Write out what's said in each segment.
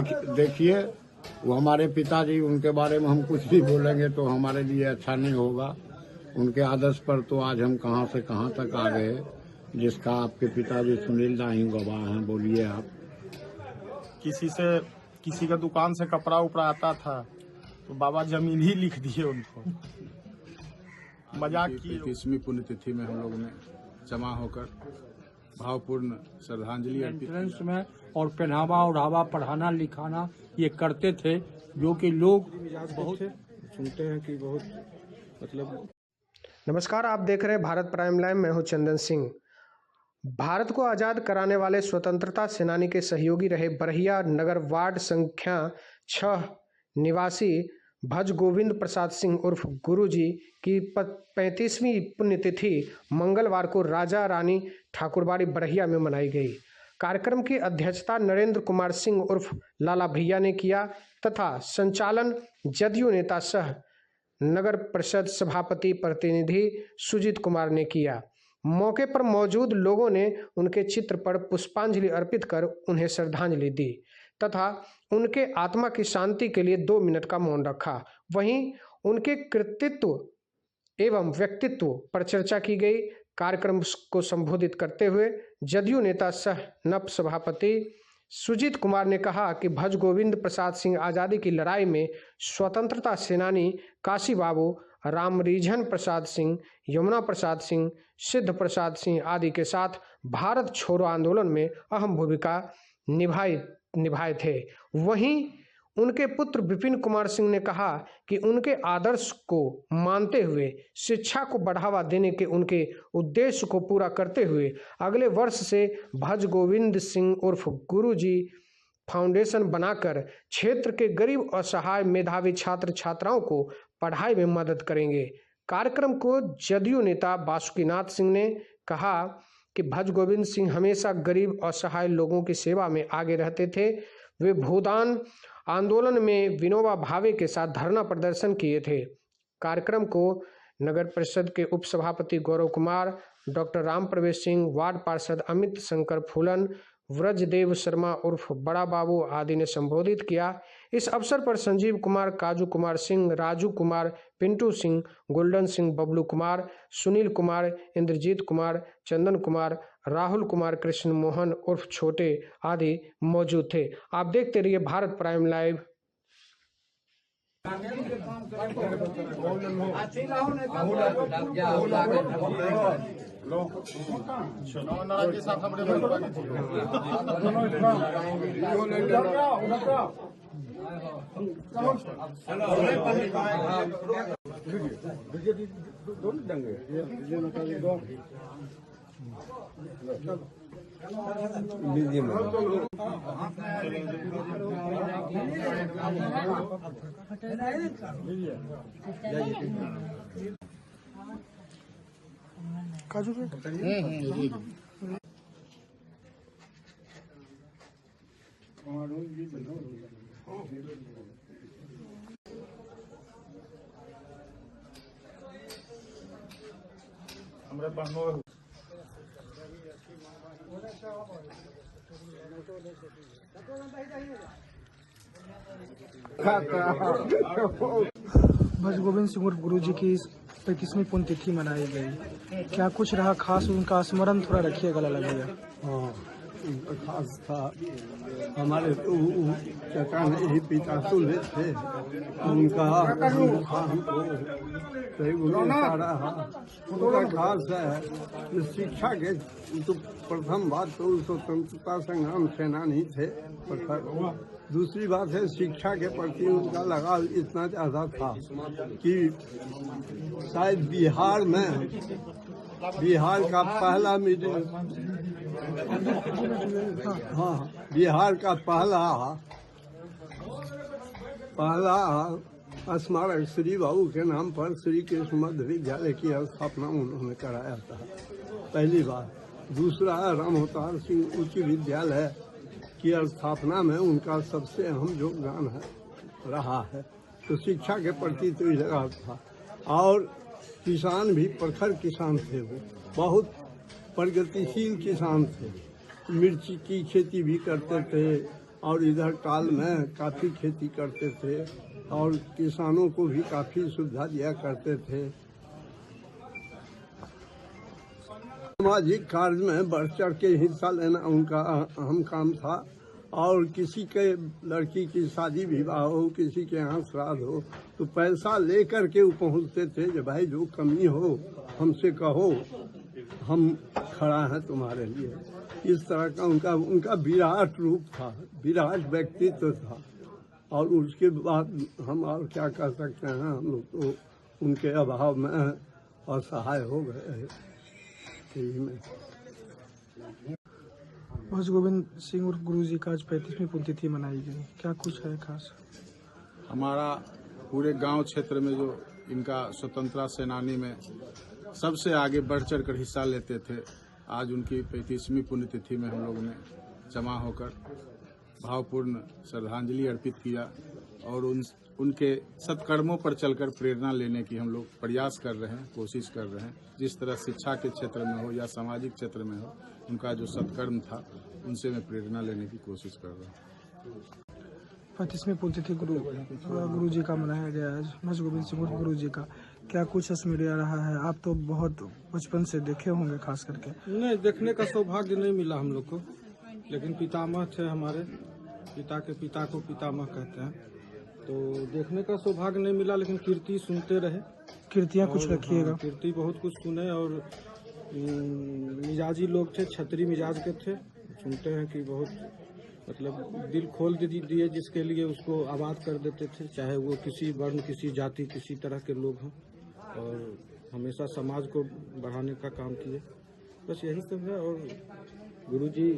देखिए, वो हमारे पिताजी, उनके बारे में हम कुछ भी बोलेंगे तो हमारे लिए अच्छा नहीं होगा। उनके आदर्श पर तो आज हम कहां से कहां तक आ गए, जिसका आपके पिताजी सुनील दाही गवाह हैं। बोलिए आप। किसी का दुकान से कपड़ा उपड़ा आता था तो बाबा जमीन ही लिख दिए उनको। मजाक की 21वीं पुण्यतिथि में हम लोगों ने जमा होकर भावपूर्ण श्रद्धांजलि एंट्रेंस में और पहनावा ओढ़ावा, पढ़ाना लिखाना ये करते थे, जो कि लोग बहुत सुनते हैं कि बहुत मतलब। नमस्कार, आप देख रहे हैं भारत प्राइम लाइव। मैं हूं चंदन सिंह। भारत को आज़ाद कराने वाले स्वतंत्रता सेनानी के सहयोगी रहे बरहिया नगर वार्ड संख्या 6 निवासी भज गोविंद प्रसाद सिंह उर्फ गुरुजी की 35वीं पुण्यतिथि मंगलवार को राजा रानी ठाकुरबाड़ी बरहिया में मनाई गई। कार्यक्रम की अध्यक्षता नरेंद्र कुमार सिंह उर्फ लाला भैया ने किया तथा संचालन जदयू नेता सह नगर परिषद सभापति प्रतिनिधि सुजीत कुमार ने किया। मौके पर मौजूद लोगों ने उनके चित्र पर पुष्पांजलि अर्पित कर उन्हें श्रद्धांजलि दी तथा उनके आत्मा की शांति के लिए 2 मिनट का मौन रखा। वहीं उनके कृतित्व एवं व्यक्तित्व पर चर्चा की गई। कार्यक्रम को संबोधित करते हुए जदयू नेता सह नप सभापति सुजीत कुमार ने कहा कि भज गोविंद प्रसाद सिंह आज़ादी की लड़ाई में स्वतंत्रता सेनानी काशी बाबू, रामरिझन प्रसाद सिंह, यमुना प्रसाद सिंह, सिद्ध प्रसाद सिंह आदि के साथ भारत छोड़ो आंदोलन में अहम भूमिका निभाए थे। वहीं उनके पुत्र विपिन कुमार सिंह ने कहा कि उनके आदर्श को मानते हुए शिक्षा को बढ़ावा देने के उनके उद्देश्य को पूरा करते हुए अगले वर्ष से भज गोविंद सिंह उर्फ गुरुजी फाउंडेशन बनाकर क्षेत्र के गरीब असहाय मेधावी छात्र छात्राओं को पढ़ाई में मदद करेंगे। कार्यक्रम को जदयू नेता बासुकीनाथ सिंह ने कहा कि भज गोविंद सिंह हमेशा गरीब असहाय लोगों की सेवा में आगे रहते थे। वे भूदान आंदोलन में विनोबा भावे के साथ धरना प्रदर्शन किए थे। कार्यक्रम को नगर परिषद के उप सभापति गौरव कुमार, डॉक्टर राम प्रवेश सिंह, वार्ड पार्षद अमित शंकर फूलन, व्रजदेव शर्मा उर्फ बड़ा बाबू आदि ने संबोधित किया। इस अवसर पर संजीव कुमार, काजू कुमार सिंह, राजू कुमार, पिंटू सिंह, गोल्डन सिंह, बबलू कुमार, सुनील कुमार, इंद्रजीत कुमार, चंदन कुमार, राहुल कुमार, कृष्ण मोहन उर्फ छोटे आदि मौजूद थे। आप देखते रहिए भारत प्राइम लाइव। काजू हमरे बहनों भज गोविंद सिंह उर्फ गुरुजी की 35वीं पुण्यतिथि मनाई गई। क्या कुछ रहा खास, उनका स्मरण थोड़ा रखिए, गला लगेगा। हाँ, उनका खास था। हमारे तो चचा ने ही पिता सुने थे उनका हमको उनका खास है। शिक्षा के तो प्रथम बात तो स्वतंत्रता संग्राम सेनानी थे। दूसरी बात है शिक्षा के प्रति उनका लगाव इतना ज्यादा था कि शायद बिहार का पहला मिडिल, हाँ, बिहार का पहला स्मारक श्री बाबू के नाम पर श्री कृष्ण मध्य विद्यालय की स्थापना उन्होंने कराया था, पहली बार। दूसरा राम अवतार सिंह उच्च विद्यालय की स्थापना में उनका सबसे अहम योगदान रहा है। तो शिक्षा के प्रति तो ही लगाव था। और किसान भी प्रखर किसान थे, वो बहुत प्रगतिशील किसान थे। मिर्ची की खेती भी करते थे, और इधर टाल में काफ़ी खेती करते थे और किसानों को भी काफ़ी सुविधा दिया करते थे। सामाजिक कार्य में बढ़ चढ़ के हिस्सा लेना उनका अहम काम था और किसी के लड़की की शादी विवाह हो, किसी के यहाँ श्राद्ध हो तो पैसा लेकर के वो पहुँचते थे कि भाई जो कमी हो हमसे कहो, हम खड़ा हैं तुम्हारे लिए। इस तरह का उनका विराट रूप था, विराट व्यक्तित्व था। और उसके बाद हम और क्या कह सकते हैं, हम लोग तो उनके अभाव में असहाय हो गए यही में। भज गोविंद सिंह उर्फ गुरु जी का आज 35वीं पुण्यतिथि मनाई गई, क्या कुछ है खास? हमारा पूरे गांव क्षेत्र में जो इनका स्वतंत्रता सेनानी में सबसे आगे बढ़ चढ़ कर हिस्सा लेते थे, आज उनकी 35वीं पुण्यतिथि में हम लोगों ने जमा होकर भावपूर्ण श्रद्धांजलि अर्पित किया और उनके सत्कर्मों पर चलकर प्रेरणा लेने की हम लोग प्रयास कर रहे हैं, कोशिश कर रहे हैं। जिस तरह शिक्षा के क्षेत्र में हो या सामाजिक क्षेत्र में हो, उनका जो सत्कर्म था उनसे मैं प्रेरणा लेने की कोशिश कर रहा हूँ। 35वीं पुण्यतिथि गुरु जी का मनाया गया आज। भज गोविंद सिंह उर्फ गुरु जी का क्या कुछ स्मृतियाँ रहा है? आप तो बहुत बचपन से देखे होंगे खास करके। नहीं, देखने का सौभाग्य नहीं मिला हम लोग को, लेकिन पितामह थे हमारे, पिता के पिता को पितामह कहते हैं, तो देखने का सौभाग्य नहीं मिला, लेकिन कीर्ति सुनते रहे। कीर्तियाँ कुछ रखिएगा। हाँ, कीर्ति बहुत कुछ सुने और मिजाजी लोग थे, छतरी मिजाज के थे। सुनते हैं कि बहुत मतलब दिल खोल दिए जिसके लिए उसको आबाद कर देते थे, चाहे वो किसी वर्ण, किसी जाति, किसी तरह के लोग हों, और हमेशा समाज को बढ़ाने का काम किए। बस यही सब है। और गुरुजी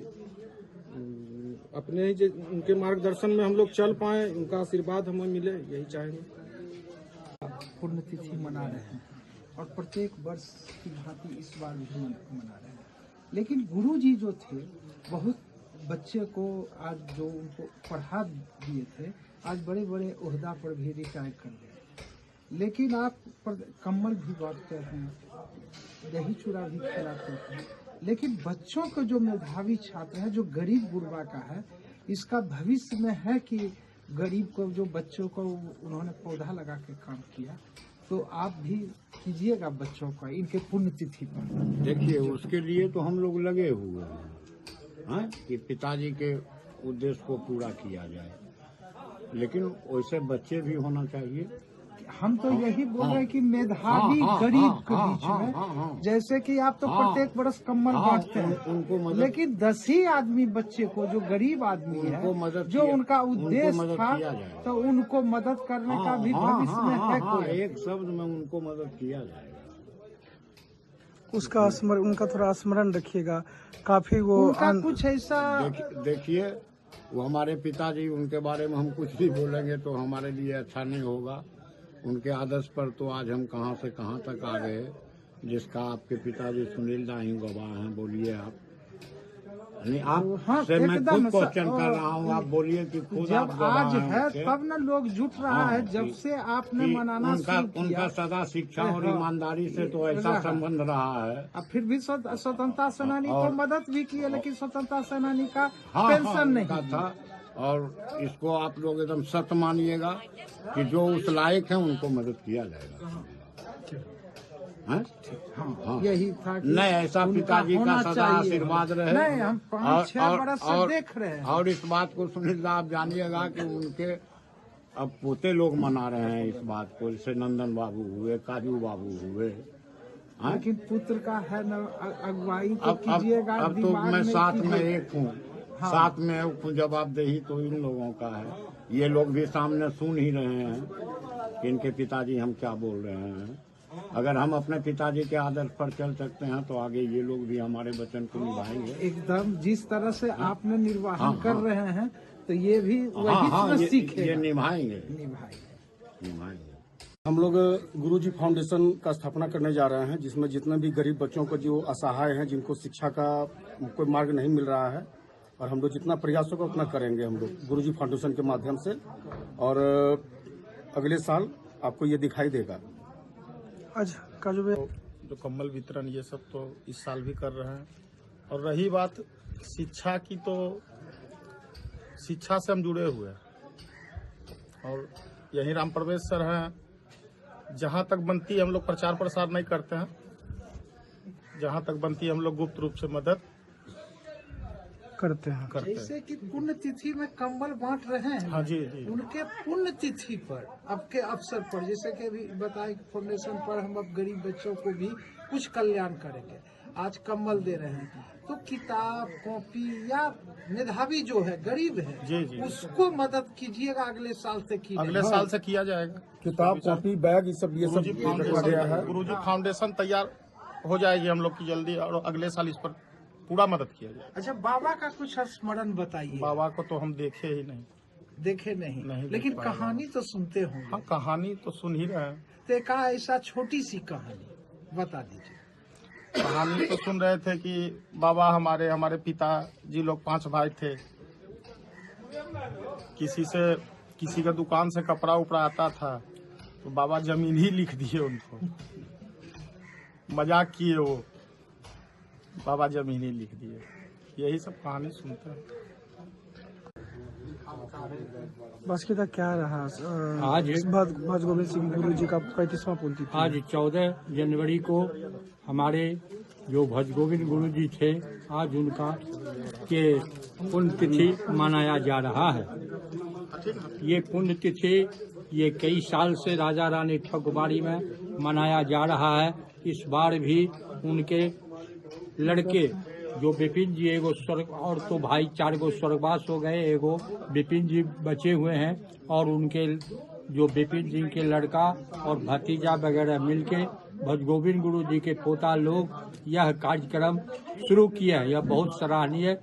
अपने ही उनके मार्गदर्शन में हम लोग चल पाए, उनका आशीर्वाद हमें मिले, यही चाहेंगे। पुण्यतिथि मना रहे हैं और प्रत्येक वर्ष की भांति इस बार भी मना रहे हैं। लेकिन गुरुजी जो थे बहुत बच्चे को आज जो उनको पढ़ा दिए थे, आज बड़े बड़े ओहदा पर भी रिटायर कर गए। लेकिन आप कम्बल भी बांटते हैं, दही चूड़ा भी खिलाते हैं, लेकिन बच्चों को जो मेधावी छात्र है, जो गरीब गुरबा का है, इसका भविष्य में है कि गरीब को, जो बच्चों को उन्होंने पौधा लगा के काम किया, तो आप भी कीजिएगा बच्चों का इनके पुण्यतिथि पर। देखिए, उसके लिए तो हम लोग लगे हुए हैं कि पिताजी के उद्देश्य को पूरा किया जाए, लेकिन वैसे बच्चे भी होना चाहिए। हम तो यही बोल रहे हैं कि मेधावी गरीब के बीच में, जैसे कि आप तो प्रत्येक वर्ष कम्बल बांटते हैं, उनको मदद, लेकिन 10 ही आदमी बच्चे को, जो गरीब आदमी है, जो उनका उद्देश्य था, तो उनको मदद करने का भी भविष्य में है कोई। एक शब्द में उनको मदद किया जाएगा। उसका उनका थोड़ा स्मरण रखिएगा। काफी वो उनका कुछ ऐसा देखिए, वो हमारे पिताजी, उनके बारे में हम कुछ भी बोलेंगे तो हमारे लिए अच्छा नहीं होगा। उनके आदर्श पर तो आज हम कहां से कहां तक आ गए, जिसका आपके पिताजी सुनील दा ही गवाह हैं। बोलिए आप। नहीं, आप से मैं खुद क्वेश्चन कर रहा हूँ, आप बोलिए कि खुद जब आप आज है तब न लोग जुट रहा है। जब से आपने मनाना शुरू किया, उनका सदा शिक्षा और ईमानदारी से तो ऐसा संबंध रहा है। अब फिर भी स्वतंत्रता सेनानी को मदद भी की है, लेकिन स्वतंत्रता सेनानी का पेंशन नहीं था। और इसको आप लोग एकदम सत्य मानिएगा कि जो उस लायक है उनको मदद किया जाएगा। हाँ, यही था कि नहीं, ऐसा पिताजी का सदा आशीर्वाद रहे। नहीं, हम 5-6 बरस से देख रहे हैं। और इस बात को सुनील दा आप जानिएगा कि उनके अब पोते लोग मना रहे हैं इस बात को, जैसे नंदन बाबू हुए, काजू बाबू हुए। लेकिन पुत्र का है न अगुवाई तो कीजिएगा। अब तो मैं साथ में एक हूँ, साथ में हूँ, जवाबदेही तो इन लोगों का है। ये लोग भी सामने सुन ही रहे हैं कि इनके पिताजी हम क्या बोल रहे हैं। अगर हम अपने पिताजी के आदर्श पर चल सकते हैं तो आगे ये लोग भी हमारे वचन को निभाएंगे। एकदम जिस तरह से आपने निर्वाहन कर रहे हैं, तो ये भी वही सीखेगा। ये निभाएंगे। हम लोग गुरुजी फाउंडेशन का स्थापना करने जा रहे हैं, जिसमें जितने भी गरीब बच्चों को, जो असहाय हैं, जिनको शिक्षा का कोई मार्ग नहीं मिल रहा है, और हम लोग जितना प्रयास होगा उतना करेंगे हम लोग गुरुजी फाउंडेशन के माध्यम से। और अगले साल आपको ये दिखाई देगा। आज का जो कम्बल वितरण ये सब तो इस साल भी कर रहे हैं। और रही बात शिक्षा की, तो शिक्षा से हम जुड़े हुए हैं और यही राम प्रवेश सर हैं। जहाँ तक बनती है हम लोग प्रचार प्रसार नहीं करते हैं, जहाँ तक बनती है हम लोग गुप्त रूप से मदद करते हैं। जैसे कि पुण्यतिथि में कंबल बांट रहे हैं। हाँ जी जी। उनके पुण्यतिथि पर, अब के अवसर पर, जैसे कि अभी बताए फाउंडेशन पर हम अब गरीब बच्चों को भी कुछ कल्याण करेंगे। आज कंबल दे रहे हैं तो किताब कॉपी या मेधावी जो है गरीब है जी जी, उसको मदद कीजिएगा। अगले साल से अगले साल से किया जाएगा। किताब कॉपी बैग ये सब रखा गया है। गुरुजी फाउंडेशन तैयार हो जाएगी हम लोग की जल्दी और अगले साल इस पर पूरा मदद किया जाए। अच्छा, बाबा का कुछ स्मरण बताइए। बाबा को तो हम देखे ही नहीं, देखे नहीं लेकिन कहानी तो सुनते होंगे। हाँ, कहानी तो सुन ही रहे हैं। तो एक ऐसा छोटी सी कहानी बता दीजिए। कहानी तो सुन रहे थे कि बाबा हमारे पिताजी लोग 5 भाई थे। किसी का दुकान से कपड़ा उपड़ा आता था तो बाबा जमीन ही लिख दिए उनको। मजाक किए वो, बाबा जमीन ही लिख दिए। यही सब कहानी सुनते हैं। बाकी का क्या रहा आज भज गोविंद सिंह गुरु जी का 35वां पुण्यतिथि? आज 14 जनवरी को हमारे जो भज गोविंद गुरु जी थे, आज उनका के पुण्यतिथि मनाया जा रहा है। ये पुण्यतिथि ये कई साल से राजा रानी ठकुरबाड़ी में मनाया जा रहा है। इस बार भी उनके लड़के जो विपिन जी, एगो स्वर्ग और तो भाई 4 गो स्वर्गवास हो गए, एगो विपिन जी बचे हुए हैं और उनके जो विपिन जी के लड़का और भतीजा वगैरह मिलके भज गोविंद गुरु जी के पोता लोग यह कार्यक्रम शुरू किया है। यह बहुत सराहनीय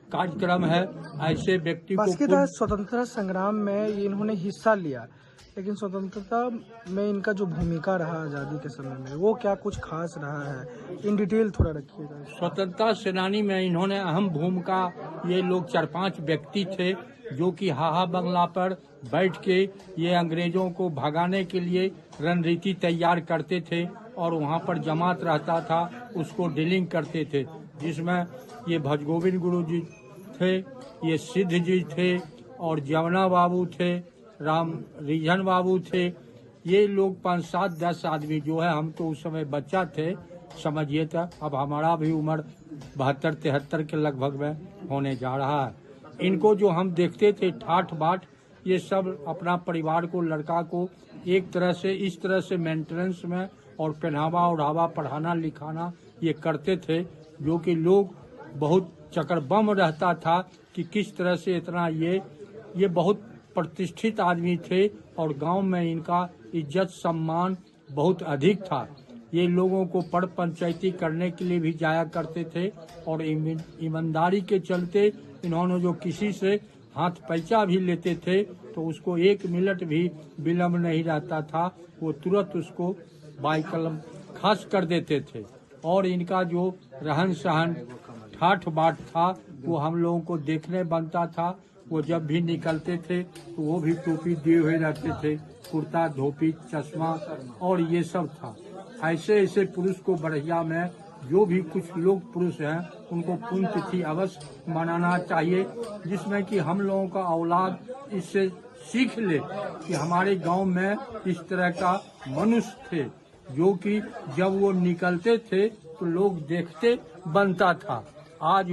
कार्यक्रम है। ऐसे व्यक्ति को स्वतंत्रता संग्राम में इन्होंने हिस्सा लिया, लेकिन स्वतंत्रता में इनका जो भूमिका रहा आजादी के समय में वो क्या कुछ खास रहा है? इन डिटेल थोड़ा रखिएगा। स्वतंत्रता सेनानी में इन्होंने अहम भूमिका, ये लोग 4-5 व्यक्ति थे जो कि हाहा बंगला पर बैठ के ये अंग्रेजों को भगाने के लिए रणनीति तैयार करते थे और वहाँ पर जमात रहता था, उसको डीलिंग करते थे, जिसमें ये भज गोविंद गुरु जी थे, ये सिद्ध जी थे और जमुना बाबू थे, राम रिझन बाबू थे। ये लोग 5-7-10 आदमी जो है, हम तो उस समय बच्चा थे, समझिए था। अब हमारा भी उम्र 72-73 के लगभग में होने जा रहा है। इनको जो हम देखते थे ठाठ बाट, ये सब अपना परिवार को, लड़का को एक तरह से इस तरह से मेंटेनेंस में और पहनावा ओढ़ावा, पढ़ाना लिखाना ये करते थे, जो कि लोग बहुत चकरबम रहता था कि किस तरह से इतना ये बहुत प्रतिष्ठित आदमी थे और गांव में इनका इज्जत सम्मान बहुत अधिक था। ये लोगों को पर पंचायती करने के लिए भी जाया करते थे और ईमानदारी के चलते इन्होंने जो किसी से हाथ पैसा भी लेते थे तो उसको 1 मिनट भी विलम्ब नहीं रहता था, वो तुरंत उसको बाई कलम खास कर देते थे। और इनका जो रहन सहन ठाठ बाट था वो हम लोगों को देखने बनता था। वो जब भी निकलते थे तो वो भी टोपी दिए हुए रहते थे, कुर्ता धोती चश्मा और ये सब था। ऐसे पुरुष को बढ़िया में जो भी कुछ लोग पुरुष हैं उनको पुण्यतिथि अवश्य मनाना चाहिए, जिसमें कि हम लोगों का औलाद इससे सीख ले कि हमारे गांव में इस तरह का मनुष्य थे, जो कि जब वो निकलते थे तो लोग देखते बनता था। आज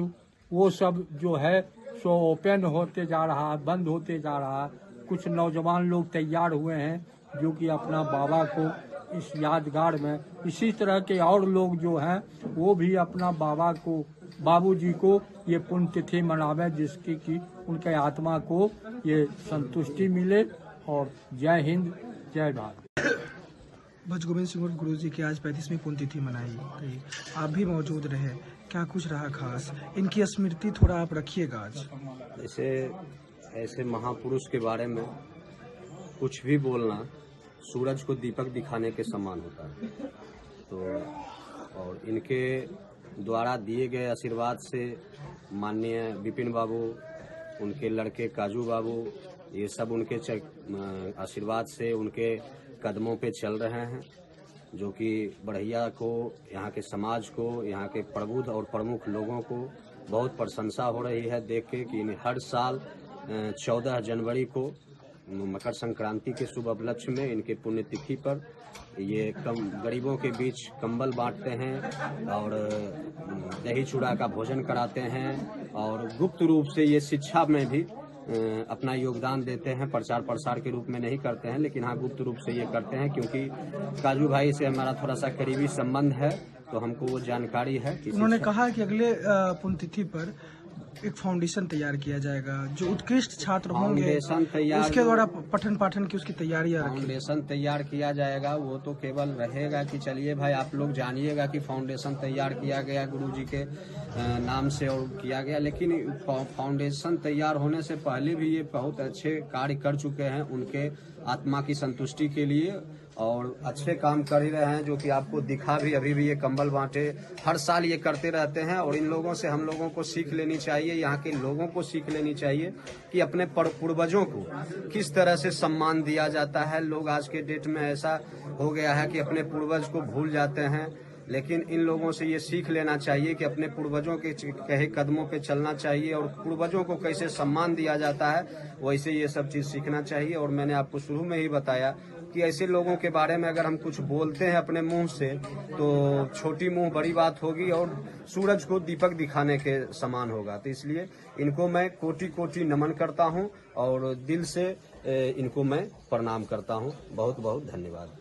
वो सब जो है सो ओपन होते जा रहा है, बंद होते जा रहा है। कुछ नौजवान लोग तैयार हुए हैं जो कि अपना बाबा को इस यादगार में, इसी तरह के और लोग जो हैं वो भी अपना बाबा को, बाबूजी को ये पुण्यतिथि मनावे, जिसकी कि उनके आत्मा को ये संतुष्टि मिले। और जय हिंद, जय भारत। भज गोविंद सिंह गुरु जी की आज 35वीं पुण्यतिथि मनाई गई, आप भी मौजूद रहे, क्या कुछ रहा खास? इनकी स्मृति थोड़ा आप रखिएगा आज। ऐसे महापुरुष के बारे में कुछ भी बोलना सूरज को दीपक दिखाने के समान होता है। तो और इनके द्वारा दिए गए आशीर्वाद से माननीय विपिन बाबू, उनके लड़के काजू बाबू, ये सब उनके आशीर्वाद से उनके कदमों पे चल रहे हैं, जो कि बढ़िया को, यहाँ के समाज को, यहाँ के प्रबुद्ध और प्रमुख लोगों को बहुत प्रशंसा हो रही है देख के कि हर साल 14 जनवरी को मकर संक्रांति के शुभ उपलक्ष्य में इनके पुण्यतिथि पर ये गरीबों के बीच कंबल बांटते हैं और दही चूड़ा का भोजन कराते हैं और गुप्त रूप से ये शिक्षा में भी अपना योगदान देते हैं। प्रचार प्रसार के रूप में नहीं करते हैं, लेकिन हाँ गुप्त रूप से ये करते हैं, क्योंकि काजू भाई से हमारा थोड़ा सा करीबी संबंध है, तो हमको वो जानकारी है। उन्होंने कहा कि अगले पुण्यतिथि पर एक फाउंडेशन तैयार किया जाएगा, जो उत्कृष्ट छात्र होंगे उसके द्वारा पठन पाठन की उसकी तैयारियां रखी। फाउंडेशन तैयार किया जाएगा, वो तो केवल रहेगा कि चलिए भाई आप लोग जानिएगा कि फाउंडेशन तैयार किया गया गुरुजी के नाम से और किया गया, लेकिन फाउंडेशन तैयार होने से पहले भी ये बहुत अच्छे कार्य कर चुके हैं उनके आत्मा की संतुष्टि के लिए, और अच्छे काम कर ही रहे हैं, जो कि आपको दिखा भी। अभी भी ये कंबल बांटे हर साल ये करते रहते हैं, और इन लोगों से हम लोगों को सीख लेनी चाहिए, यहाँ के लोगों को सीख लेनी चाहिए कि अपने पूर्वजों को किस तरह से सम्मान दिया जाता है। लोग आज के डेट में ऐसा हो गया है कि अपने पूर्वज को भूल जाते हैं, लेकिन इन लोगों से ये सीख लेना चाहिए कि अपने पूर्वजों के कहे कदमों पे चलना चाहिए, और पूर्वजों को कैसे सम्मान दिया जाता है वैसे ये सब चीज सीखना चाहिए। और मैंने आपको शुरू में ही बताया कि ऐसे लोगों के बारे में अगर हम कुछ बोलते हैं अपने मुंह से तो छोटी मुंह बड़ी बात होगी और सूरज को दीपक दिखाने के समान होगा। तो इसलिए इनको मैं कोटि कोटि नमन करता हूं और दिल से इनको मैं प्रणाम करता हूं। बहुत बहुत धन्यवाद।